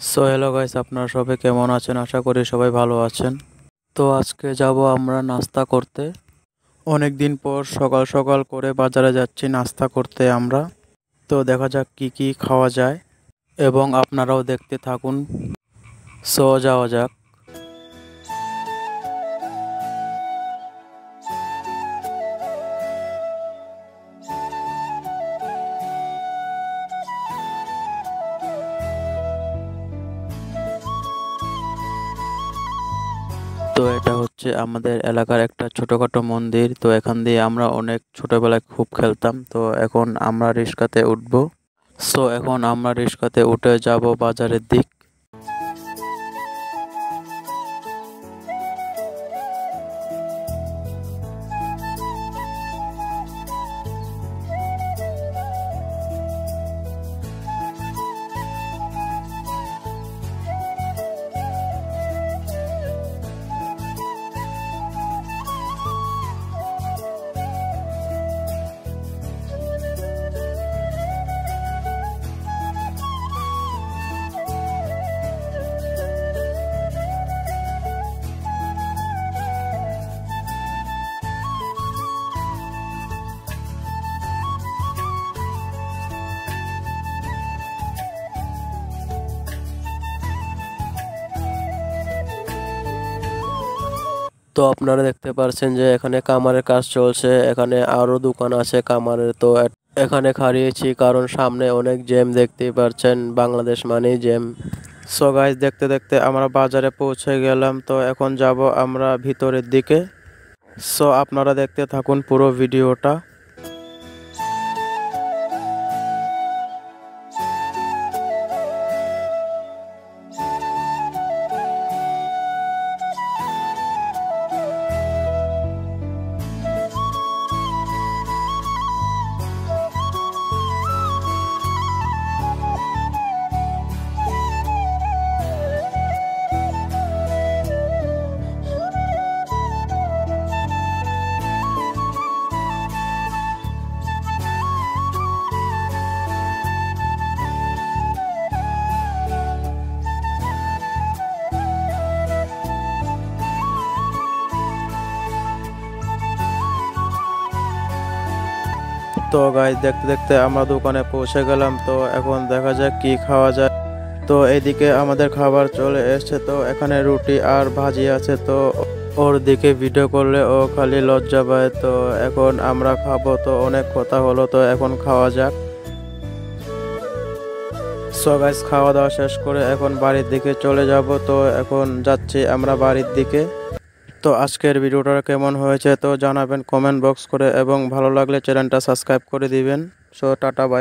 So hello guys, আপনারা সবাই কেমন আছেন? আশা করি সবাই ভালো আছেন। তো আজকে যাব আমরা নাস্তা করতে। অনেক দিন পর সকাল সকাল করে বাজারে যাচ্ছি নাস্তা করতে আমরা। তো দেখা যাক কি কি খাওয়া যায় এবং আপনারাও দেখতে থাকুন। সো যাওয়া যাক। তো এটা হচ্ছে আমাদের এলাকার একটা ছোটখাটো মন্দির। তো এখান দিয়ে আমরা অনেক ছোটবেলায় খুব খেলতাম। তো এখন আমরা রিক্সাতে উঠবো। সো এখন আমরা রিক্সাতে উঠে যাব বাজারের দিক। তো আপনারা দেখতে পাচ্ছেন যে এখানে কামারের কাজ চলছে। এখানে আরো দোকান আছে কামারের। তো এখানে খাড়িয়েছি কারণ সামনে অনেক জ্যাম, দেখতেই পাচ্ছেন, বাংলাদেশ মানেই জ্যাম। সো গাইস, দেখতে দেখতে আমরা বাজারে পৌঁছে গেলাম। তো এখন যাব আমরা ভিতরের দিকে। সো আপনারা দেখতে থাকুন পুরো ভিডিওটা। তো গাইস, দেখতে দেখতে আমরা দোকানে পৌঁছে গেলাম। তো এখন দেখা যাক কি খাওয়া যায়। তো এদিকে আমাদের খাবার চলে এসেছে। তো এখানে রুটি আর ভাজি আছে। তো ওর দিকে ভিডিও করলে ও খালি লজ্জা পায়। তো এখন আমরা খাবো। তো অনেক কথা হলো, তো এখন খাওয়া যাক। সো গাইস, খাওয়া দাওয়া শেষ করে এখন বাড়ির দিকে চলে যাব। তো এখন যাচ্ছি আমরা বাড়ির দিকে। তো আজকের ভিডিওটা কেমন হয়েছে তো জানাবেন কমেন্ট বক্স করে, এবং ভালো লাগলে চ্যানেলটা সাবস্ক্রাইব করে দিবেন। So tata, by.